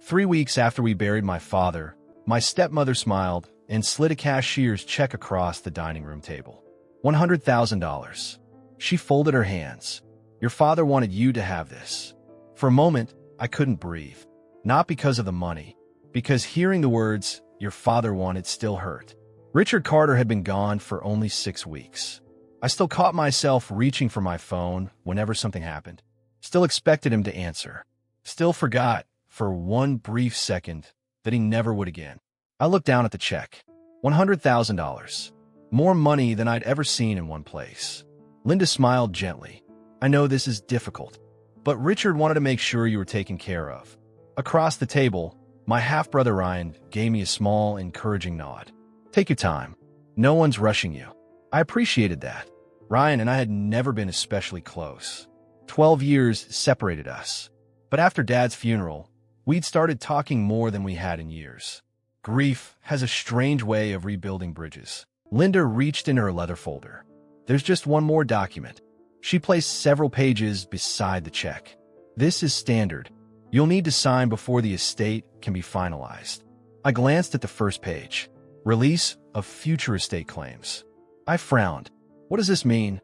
3 weeks after we buried my father, my stepmother smiled and slid a cashier's check across the dining room table. $100,000. She folded her hands. Your father wanted you to have this. For a moment, I couldn't breathe. Not because of the money, because hearing the words, your father wanted, still hurt. Richard Carter had been gone for only 6 weeks. I still caught myself reaching for my phone whenever something happened. Still expected him to answer. Still forgot, for one brief second, that he never would again. I looked down at the check. $100,000. More money than I'd ever seen in one place. Linda smiled gently. I know this is difficult, but Richard wanted to make sure you were taken care of. Across the table, my half-brother Ryan gave me a small, encouraging nod. Take your time. No one's rushing you. I appreciated that. Ryan and I had never been especially close. 12 years separated us. But after Dad's funeral, we'd started talking more than we had in years. Grief has a strange way of rebuilding bridges. Linda reached in her leather folder. There's just one more document. She placed several pages beside the check. This is standard. You'll need to sign before the estate can be finalized. I glanced at the first page. Release of future estate claims. I frowned. What does this mean?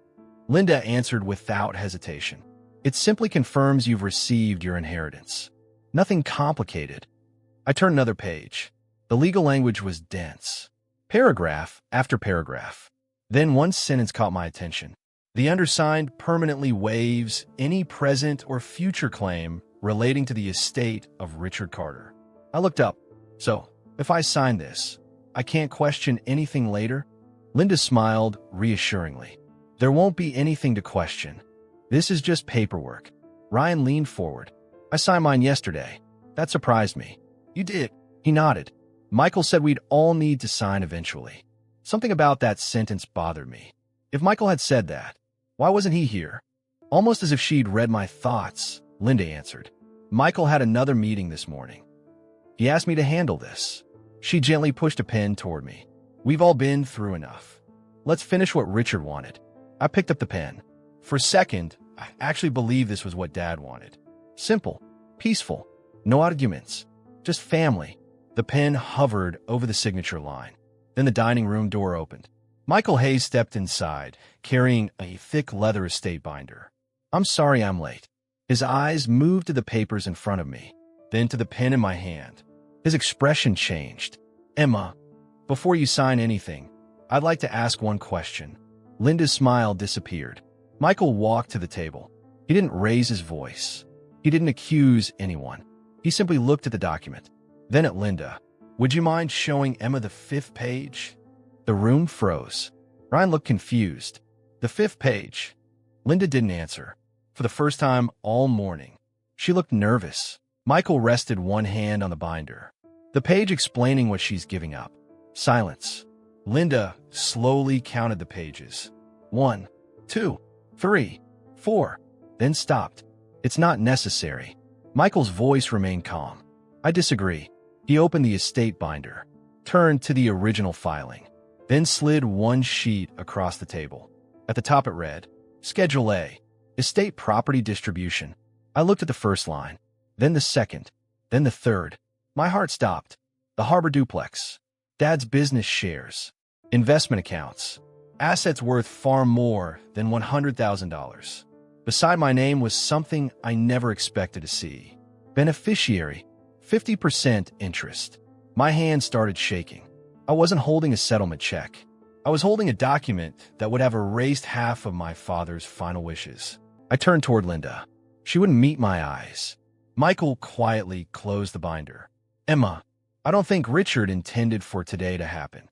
Linda answered without hesitation. It simply confirms you've received your inheritance. Nothing complicated. I turned another page. The legal language was dense. Paragraph after paragraph. Then one sentence caught my attention. The undersigned permanently waives any present or future claim relating to the estate of Richard Carter. I looked up. So, if I sign this, I can't question anything later? Linda smiled reassuringly. There won't be anything to question. This is just paperwork. Ryan leaned forward. I signed mine yesterday. That surprised me. You did? He nodded. Michael said we'd all need to sign eventually. Something about that sentence bothered me. If Michael had said that, why wasn't he here? Almost as if she'd read my thoughts, Linda answered. Michael had another meeting this morning. He asked me to handle this. She gently pushed a pen toward me. We've all been through enough. Let's finish what Richard wanted. I picked up the pen. For a second, I actually believed this was what Dad wanted. Simple, peaceful, no arguments, just family. The pen hovered over the signature line. Then the dining room door opened. Michael Hayes stepped inside, carrying a thick leather estate binder. I'm sorry I'm late. His eyes moved to the papers in front of me, then to the pen in my hand. His expression changed. Emma, before you sign anything, I'd like to ask one question. Linda's smile disappeared. Michael walked to the table. He didn't raise his voice. He didn't accuse anyone. He simply looked at the document. Then at Linda. Would you mind showing Emma the 5th page? The room froze. Ryan looked confused. The 5th page. Linda didn't answer. For the first time all morning, she looked nervous. Michael rested one hand on the binder. The page explaining what she's giving up. Silence. Linda slowly counted the pages. 1, 2, 3, 4, then stopped. It's not necessary. Michael's voice remained calm. I disagree. He opened the estate binder, turned to the original filing, then slid one sheet across the table. At the top it read, Schedule A, Estate Property Distribution. I looked at the first line, then the second, then the third. My heart stopped. The Harbor Duplex, Dad's business shares, investment accounts, assets worth far more than $100,000. Beside my name was something I never expected to see. Beneficiary, 50% interest. My hand started shaking. I wasn't holding a settlement check. I was holding a document that would have erased half of my father's final wishes. I turned toward Linda. She wouldn't meet my eyes. Michael quietly closed the binder. Emma, I don't think Richard intended for today to happen.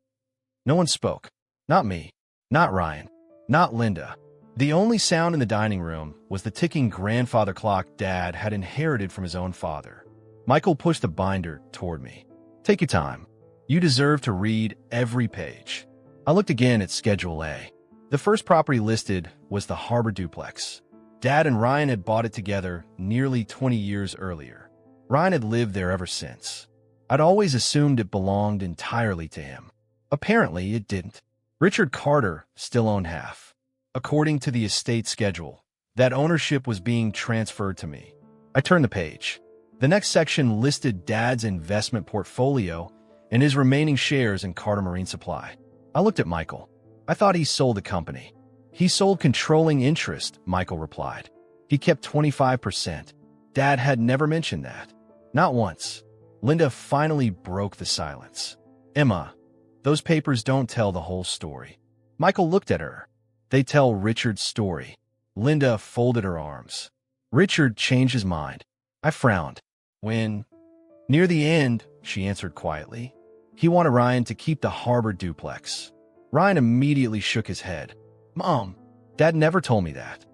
No one spoke. Not me. Not Ryan. Not Linda. The only sound in the dining room was the ticking grandfather clock Dad had inherited from his own father. Michael pushed the binder toward me. Take your time. You deserve to read every page. I looked again at Schedule A. The first property listed was the Harbor Duplex. Dad and Ryan had bought it together nearly 20 years earlier. Ryan had lived there ever since. I'd always assumed it belonged entirely to him. Apparently, it didn't. Richard Carter still owned half. According to the estate schedule, that ownership was being transferred to me. I turned the page. The next section listed Dad's investment portfolio and his remaining shares in Carter Marine Supply. I looked at Michael. I thought he sold the company. He sold controlling interest, Michael replied. He kept 25%. Dad had never mentioned that. Not once. Linda finally broke the silence. Emma, those papers don't tell the whole story. Michael looked at her. They tell Richard's story. Linda folded her arms. Richard changed his mind. I frowned. When? Near the end, she answered quietly. He wanted Ryan to keep the harbor duplex. Ryan immediately shook his head. Mom, Dad never told me that.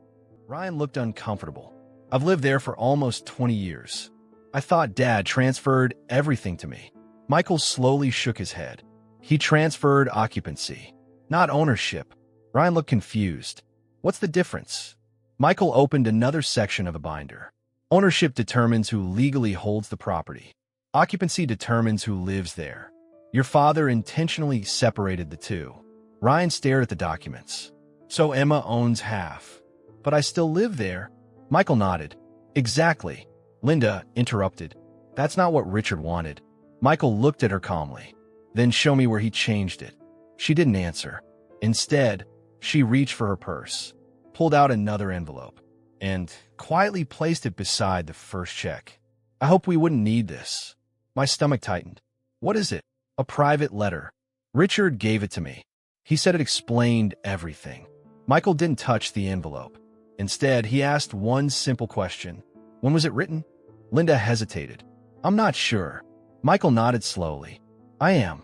Ryan looked uncomfortable. I've lived there for almost 20 years. I thought Dad transferred everything to me. Michael slowly shook his head. He transferred occupancy, not ownership. Ryan looked confused. What's the difference? Michael opened another section of a binder. Ownership determines who legally holds the property. Occupancy determines who lives there. Your father intentionally separated the two. Ryan stared at the documents. So Emma owns half. But I still live there. Michael nodded. Exactly. Linda interrupted. That's not what Richard wanted. Michael looked at her calmly. Then show me where he changed it. She didn't answer. Instead, she reached for her purse, pulled out another envelope, and quietly placed it beside the first check. I hope we wouldn't need this. My stomach tightened. What is it? A private letter. Richard gave it to me. He said it explained everything. Michael didn't touch the envelope. Instead, he asked one simple question. When was it written? Linda hesitated. I'm not sure. Michael nodded slowly. I am.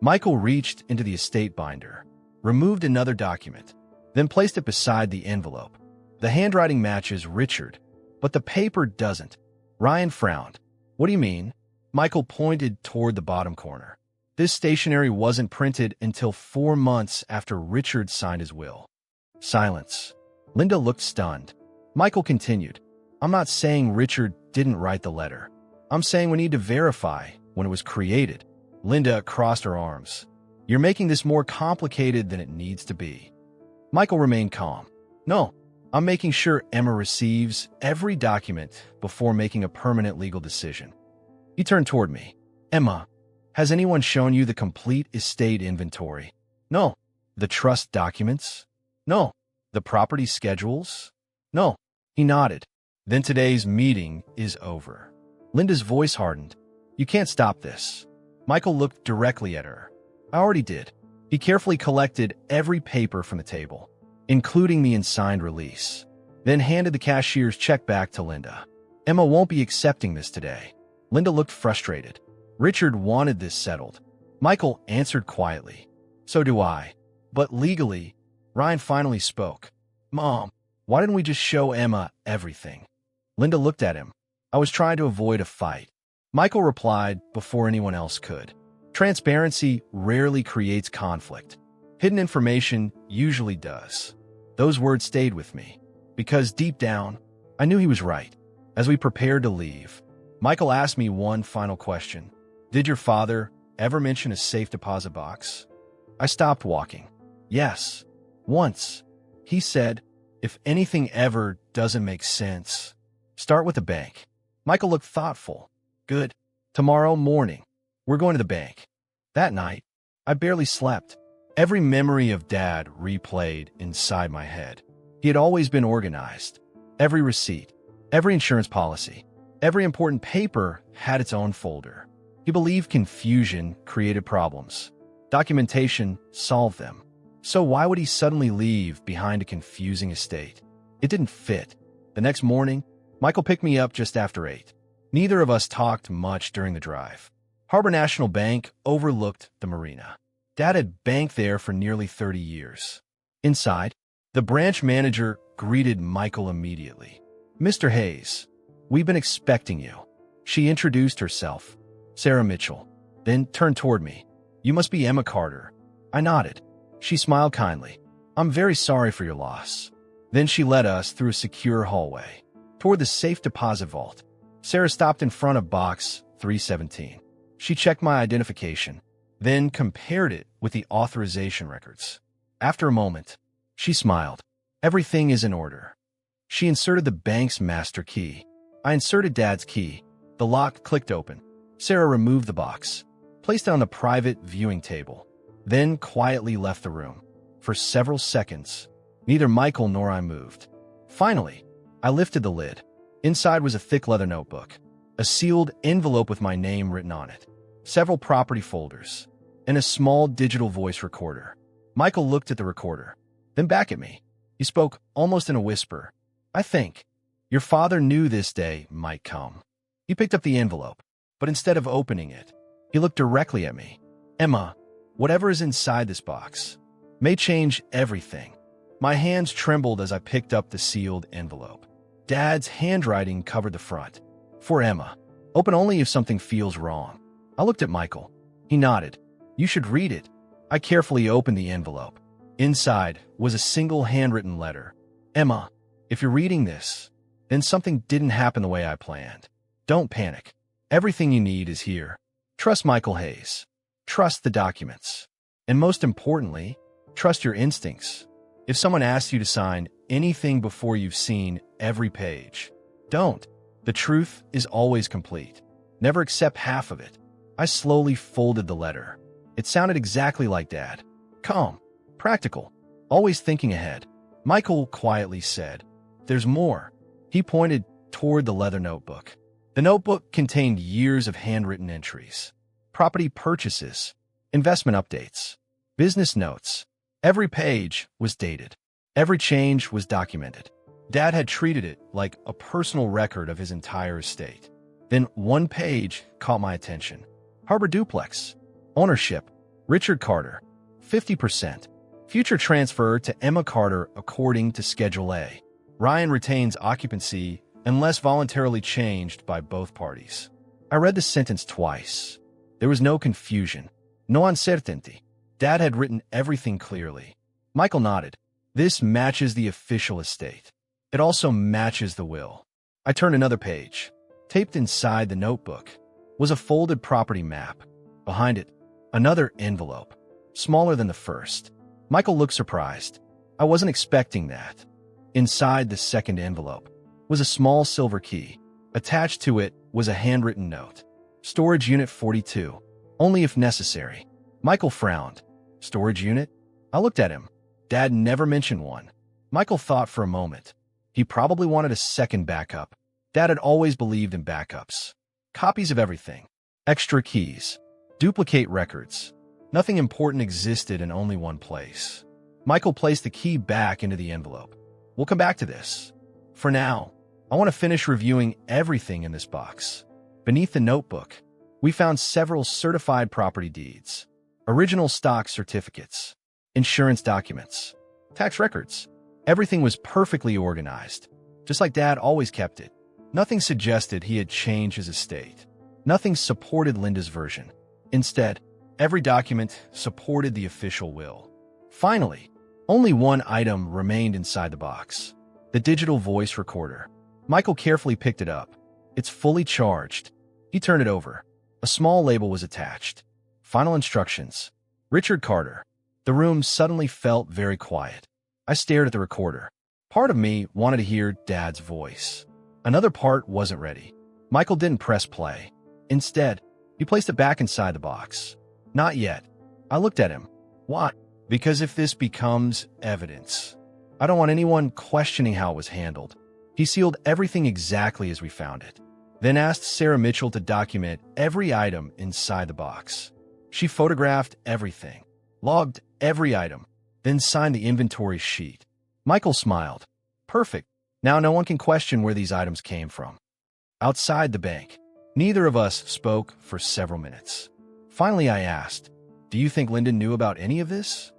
Michael reached into the estate binder, removed another document, then placed it beside the envelope. The handwriting matches Richard, but the paper doesn't. Ryan frowned. What do you mean? Michael pointed toward the bottom corner. This stationery wasn't printed until 4 months after Richard signed his will. Silence. Linda looked stunned. Michael continued. I'm not saying Richard didn't write the letter. I'm saying we need to verify when it was created. Linda crossed her arms. You're making this more complicated than it needs to be. Michael remained calm. No, I'm making sure Emma receives every document before making a permanent legal decision. He turned toward me. Emma, has anyone shown you the complete estate inventory? No. The trust documents? No. The property schedules? No. He nodded. Then today's meeting is over. Linda's voice hardened. You can't stop this. Michael looked directly at her. I already did. He carefully collected every paper from the table, including the unsigned release, then handed the cashier's check back to Linda. Emma won't be accepting this today. Linda looked frustrated. Richard wanted this settled. Michael answered quietly. So do I. But legally, Ryan finally spoke. Mom, why didn't we just show Emma everything? Linda looked at him. I was trying to avoid a fight. Michael replied before anyone else could. Transparency rarely creates conflict. Hidden information usually does. Those words stayed with me, because deep down, I knew he was right. As we prepared to leave, Michael asked me one final question. Did your father ever mention a safe deposit box? I stopped walking. Yes, once. He said, if anything ever doesn't make sense, start with the bank. Michael looked thoughtful. Good. Tomorrow morning, we're going to the bank. That night, I barely slept. Every memory of Dad replayed inside my head. He had always been organized. Every receipt, every insurance policy, every important paper had its own folder. He believed confusion created problems. Documentation solved them. So why would he suddenly leave behind a confusing estate? It didn't fit. The next morning, Michael picked me up just after 8. Neither of us talked much during the drive. Harbor National Bank overlooked the marina. Dad had banked there for nearly 30 years. Inside, the branch manager greeted Michael immediately. Mr. Hayes, we've been expecting you. She introduced herself, Sarah Mitchell, then turned toward me. You must be Emma Carter. I nodded. She smiled kindly. I'm very sorry for your loss. Then she led us through a secure hallway toward the safe deposit vault. Sarah stopped in front of box 317. She checked my identification, then compared it with the authorization records. After a moment, she smiled. Everything is in order. She inserted the bank's master key. I inserted Dad's key. The lock clicked open. Sarah removed the box, placed it on the private viewing table, then quietly left the room. For several seconds, neither Michael nor I moved. Finally, I lifted the lid. Inside was a thick leather notebook, a sealed envelope with my name written on it, several property folders, and a small digital voice recorder. Michael looked at the recorder, then back at me. He spoke almost in a whisper. I think your father knew this day might come. He picked up the envelope, but instead of opening it, he looked directly at me. Emma, whatever is inside this box may change everything. My hands trembled as I picked up the sealed envelope. Dad's handwriting covered the front. For Emma, open only if something feels wrong. I looked at Michael. He nodded. You should read it. I carefully opened the envelope. Inside was a single handwritten letter. Emma, if you're reading this, then something didn't happen the way I planned. Don't panic. Everything you need is here. Trust Michael Hayes. Trust the documents. And most importantly, trust your instincts. If someone asks you to sign anything before you've seen every page, don't. The truth is always complete. Never accept half of it. I slowly folded the letter. It sounded exactly like Dad. Calm, practical, always thinking ahead. Michael quietly said, "There's more." He pointed toward the leather notebook. The notebook contained years of handwritten entries, property purchases, investment updates, business notes. Every page was dated. Every change was documented. Dad had treated it like a personal record of his entire estate. Then one page caught my attention. Harbor Duplex. Ownership. Richard Carter. 50%. Future transfer to Emma Carter according to Schedule A. Ryan retains occupancy unless voluntarily changed by both parties. I read the sentence twice. There was no confusion, no uncertainty. Dad had written everything clearly. Michael nodded. This matches the official estate. It also matches the will. I turned another page. Taped inside the notebook was a folded property map. Behind it, another envelope, smaller than the first. Michael looked surprised. I wasn't expecting that. Inside the second envelope was a small silver key. Attached to it was a handwritten note. Storage Unit 42. Only if necessary. Michael frowned. Storage unit? I looked at him. Dad never mentioned one. Michael thought for a moment. He probably wanted a second backup. Dad had always believed in backups. Copies of everything. Extra keys. Duplicate records. Nothing important existed in only one place. Michael placed the key back into the envelope. We'll come back to this. For now, I want to finish reviewing everything in this box. Beneath the notebook, we found several certified property deeds, original stock certificates, insurance documents, tax records. Everything was perfectly organized, just like Dad always kept it. Nothing suggested he had changed his estate. Nothing supported Linda's version. Instead, every document supported the official will. Finally, only one item remained inside the box. The digital voice recorder. Michael carefully picked it up. It's fully charged. He turned it over. A small label was attached. Final instructions. Richard Carter. The room suddenly felt very quiet. I stared at the recorder. Part of me wanted to hear Dad's voice. Another part wasn't ready. Michael didn't press play. Instead, he placed it back inside the box. Not yet. I looked at him. Why? Because if this becomes evidence, I don't want anyone questioning how it was handled. He sealed everything exactly as we found it, then asked Sarah Mitchell to document every item inside the box. She photographed everything, logged every item, then signed the inventory sheet. Michael smiled. Perfect. Now no one can question where these items came from. Outside the bank, neither of us spoke for several minutes. Finally, I asked, "Do you think Linda knew about any of this?"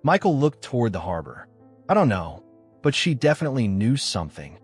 Michael looked toward the harbor. I don't know, but she definitely knew something.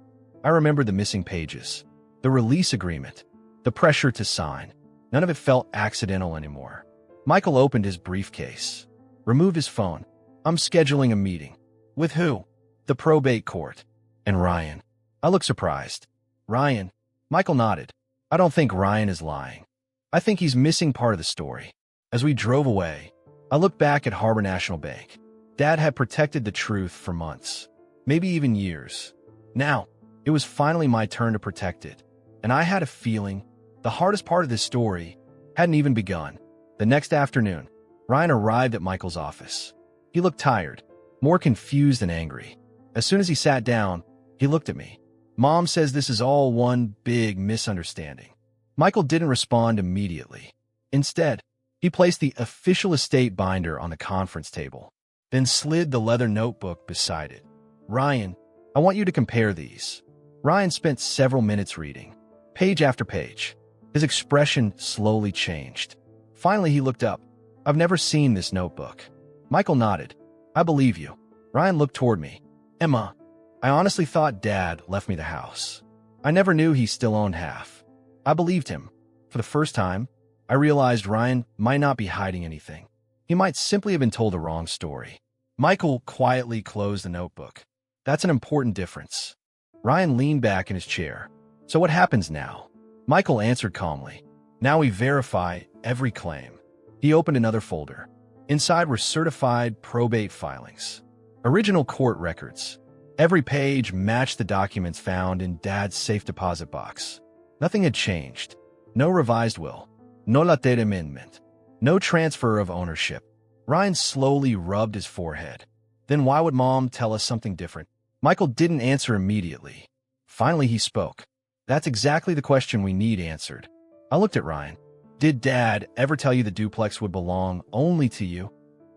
I remembered the missing pages, the release agreement, the pressure to sign. None of it felt accidental anymore. Michael opened his briefcase, removed his phone. I'm scheduling a meeting. With who? The probate court. And Ryan. I looked surprised. Ryan? Michael nodded. I don't think Ryan is lying. I think he's missing part of the story. As we drove away, I looked back at Harbor National Bank. Dad had protected the truth for months, maybe even years. Now, It was finally my turn to protect it, and I had a feeling the hardest part of this story hadn't even begun. The next afternoon, Ryan arrived at Michael's office. He looked tired, more confused than angry. As soon as he sat down, he looked at me. "Mom says this is all one big misunderstanding." Michael didn't respond immediately. Instead, he placed the official estate binder on the conference table, then slid the leather notebook beside it. "Ryan, I want you to compare these." Ryan spent several minutes reading, page after page. His expression slowly changed. Finally, he looked up. "I've never seen this notebook." Michael nodded. "I believe you." Ryan looked toward me. "Emma, I honestly thought Dad left me the house. I never knew he still owned half." I believed him. For the first time, I realized Ryan might not be hiding anything. He might simply have been told the wrong story. Michael quietly closed the notebook. "That's an important difference." Ryan leaned back in his chair. "So what happens now?" Michael answered calmly. "Now we verify every claim." He opened another folder. Inside were certified probate filings, original court records. Every page matched the documents found in Dad's safe deposit box. Nothing had changed. No revised will. No latte amendment. No transfer of ownership. Ryan slowly rubbed his forehead. "Then why would Mom tell us something different?" Michael didn't answer immediately. Finally, he spoke. "That's exactly the question we need answered." I looked at Ryan. "Did Dad ever tell you the duplex would belong only to you?"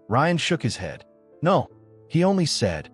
Ryan shook his head. "No, he only said,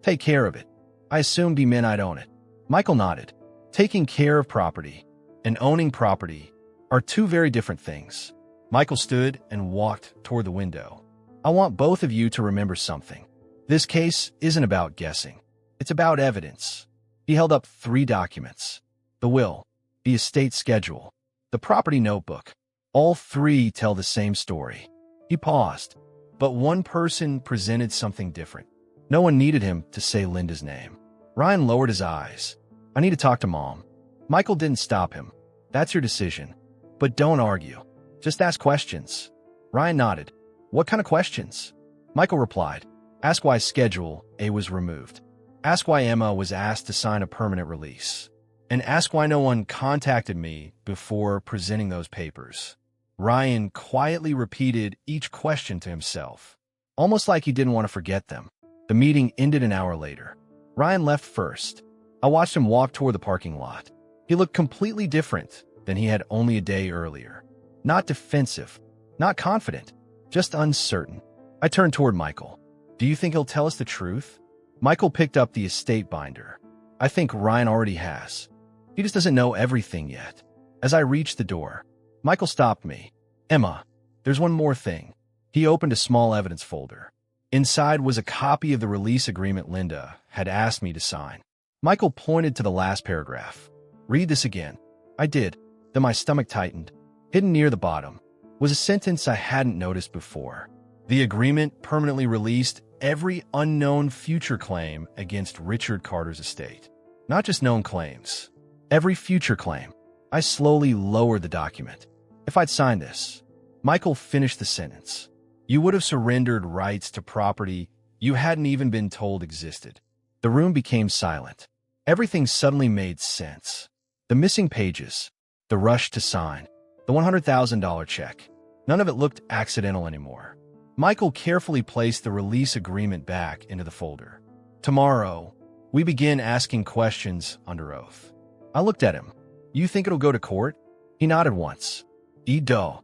take care of it." I assumed he meant I'd own it. Michael nodded. Taking care of property and owning property are two very different things. Michael stood and walked toward the window. "I want both of you to remember something. This case isn't about guessing. It's about evidence." He held up 3 documents: the will, the estate schedule, the property notebook. All 3 tell the same story. He paused, but one person presented something different. No one needed him to say Linda's name. Ryan lowered his eyes. "I need to talk to Mom." Michael didn't stop him. "That's your decision. But don't argue. Just ask questions." Ryan nodded. "What kind of questions?" Michael replied. "Ask why Schedule A was removed. Ask why Emma was asked to sign a permanent release. And ask why no one contacted me before presenting those papers." Ryan quietly repeated each question to himself, almost like he didn't want to forget them. The meeting ended an hour later. Ryan left first. I watched him walk toward the parking lot. He looked completely different than he had only a day earlier. Not defensive, not confident, just uncertain. I turned toward Michael. "Do you think he'll tell us the truth?" Michael picked up the estate binder. "I think Ryan already has. He just doesn't know everything yet." As I reached the door, Michael stopped me. "Emma, there's one more thing." He opened a small evidence folder. Inside was a copy of the release agreement Linda had asked me to sign. Michael pointed to the last paragraph. "Read this again." I did. Then my stomach tightened. Hidden near the bottom was a sentence I hadn't noticed before. "The agreement permanently released every unknown future claim against Richard Carter's estate." Not just known claims. Every future claim. I slowly lowered the document. "If I'd signed this," Michael finished the sentence, "you would have surrendered rights to property you hadn't even been told existed." The room became silent. Everything suddenly made sense. The missing pages, the rush to sign, the $100,000 check. None of it looked accidental anymore. Michael carefully placed the release agreement back into the folder. "Tomorrow, we begin asking questions under oath." I looked at him. "You think it'll go to court?" He nodded once. "Do.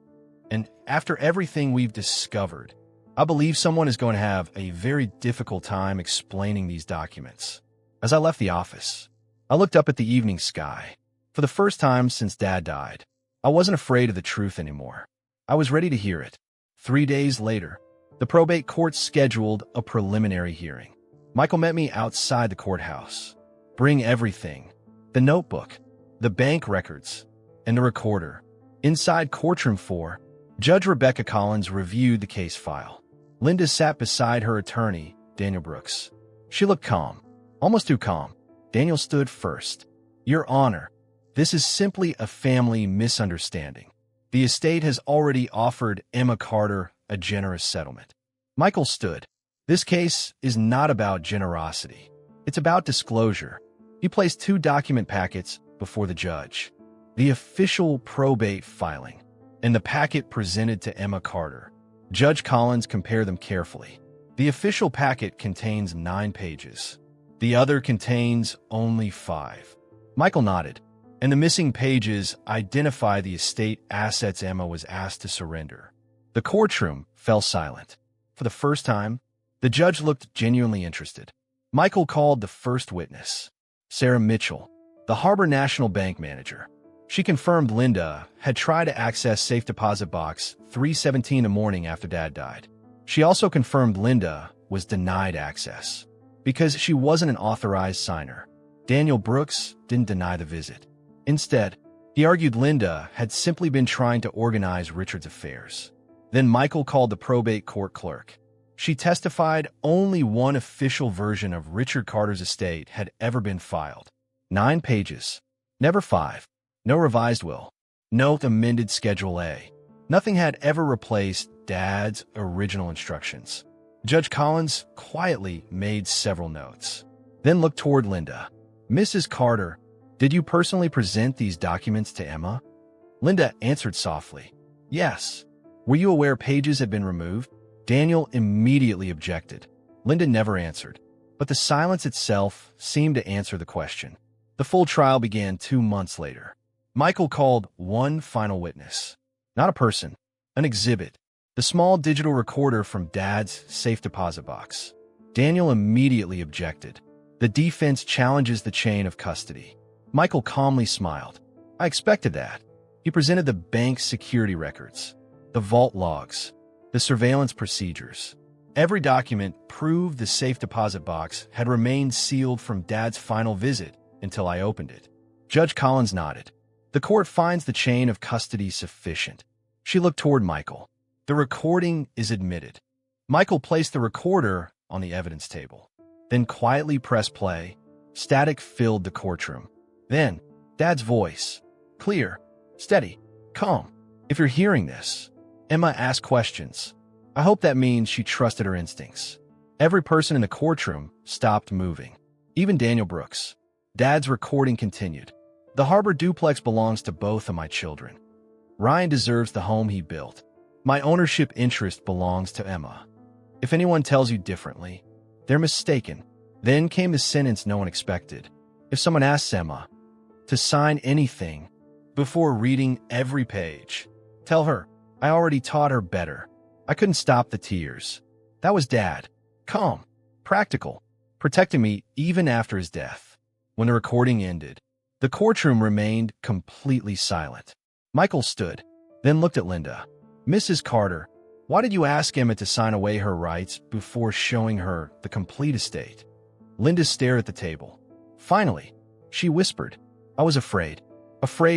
And after everything we've discovered, I believe someone is going to have a very difficult time explaining these documents." As I left the office, I looked up at the evening sky. For the first time since Dad died, I wasn't afraid of the truth anymore. I was ready to hear it. 3 days later, the probate court scheduled a preliminary hearing. Michael met me outside the courthouse. "Bring everything: the notebook, the bank records, and the recorder." Inside Courtroom 4, Judge Rebecca Collins reviewed the case file. Linda sat beside her attorney, Daniel Brooks. She looked calm, almost too calm. Daniel stood first. "Your Honor, this is simply a family misunderstanding. The estate has already offered Emma Carter a generous settlement." Michael stood. "This case is not about generosity. It's about disclosure. He placed 2 document packets before the judge. The official probate filing and the packet presented to Emma Carter. Judge Collins compared them carefully. The official packet contains 9 pages. The other contains only 5. Michael nodded, and the missing pages identify the estate assets Emma was asked to surrender. The courtroom fell silent. For the first time, the judge looked genuinely interested. Michael called the first witness, Sarah Mitchell, the Harbor National Bank manager. She confirmed Linda had tried to access safe deposit box 317 the morning after Dad died. She also confirmed Linda was denied access because she wasn't an authorized signer. Daniel Brooks didn't deny the visit. Instead, he argued Linda had simply been trying to organize Richard's affairs. Then Michael called the probate court clerk. She testified only one official version of Richard Carter's estate had ever been filed. 9 pages. Never 5. No revised will. No amended Schedule A. Nothing had ever replaced Dad's original instructions. Judge Collins quietly made several notes, then looked toward Linda. Mrs. Carter, did you personally present these documents to Emma? Linda answered softly, yes. Were you aware pages had been removed? Daniel immediately objected. Linda never answered, but the silence itself seemed to answer the question. The full trial began 2 months later. Michael called one final witness. Not a person, an exhibit. The small digital recorder from Dad's safe deposit box. Daniel immediately objected. The defense challenges the chain of custody. Michael calmly smiled. I expected that. He presented the bank's security records, the vault logs, the surveillance procedures. Every document proved the safe deposit box had remained sealed from Dad's final visit until I opened it. Judge Collins nodded. The court finds the chain of custody sufficient. She looked toward Michael. The recording is admitted. Michael placed the recorder on the evidence table, then quietly pressed play. Static filled the courtroom. Then, Dad's voice. Clear, steady, calm. If you're hearing this, Emma asked questions. I hope that means she trusted her instincts. Every person in the courtroom stopped moving, even Daniel Brooks. Dad's recording continued. The Harbor duplex belongs to both of my children. Ryan deserves the home he built. My ownership interest belongs to Emma. If anyone tells you differently, they're mistaken. Then came the sentence no one expected. If someone asks Emma to sign anything before reading every page, tell her, I already taught her better. I couldn't stop the tears. That was Dad. Calm, practical, protecting me even after his death. When the recording ended, the courtroom remained completely silent. Michael stood, then looked at Linda. Mrs. Carter, why did you ask Emma to sign away her rights before showing her the complete estate? Linda stared at the table. Finally, she whispered, I was afraid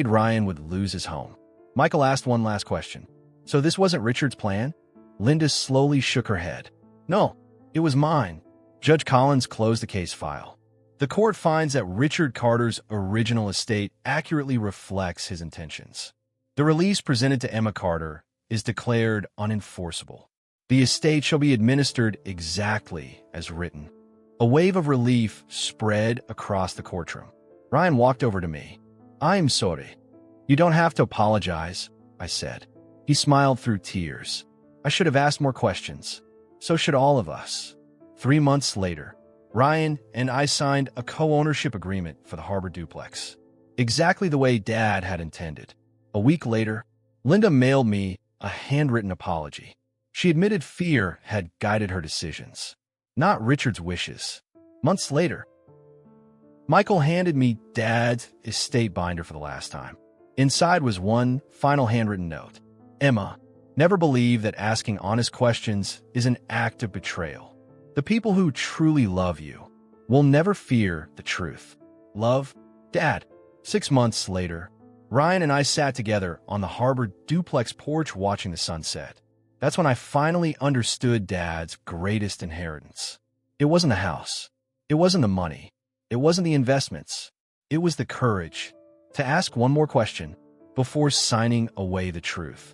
Ryan would lose his home. Michael asked one last question. So this wasn't Richard's plan? Linda slowly shook her head. No, it was mine. Judge Collins closed the case file. The court finds that Richard Carter's original estate accurately reflects his intentions. The release presented to Emma Carter is declared unenforceable. The estate shall be administered exactly as written. A wave of relief spread across the courtroom. Ryan walked over to me. I'm sorry. You don't have to apologize, I said. He smiled through tears. I should have asked more questions. So should all of us. 3 months later, Ryan and I signed a co-ownership agreement for the Harbor duplex. Exactly the way Dad had intended. A week later, Linda mailed me a handwritten apology. She admitted fear had guided her decisions, not Richard's wishes. Months later, Michael handed me Dad's estate binder for the last time. Inside was one final handwritten note. Emma, never believe that asking honest questions is an act of betrayal. The people who truly love you will never fear the truth. Love, Dad. 6 months later, Ryan and I sat together on the Harbor duplex porch watching the sunset. That's when I finally understood Dad's greatest inheritance. It wasn't the house. It wasn't the money. It wasn't the investments. It was the courage to ask one more question before signing away the truth.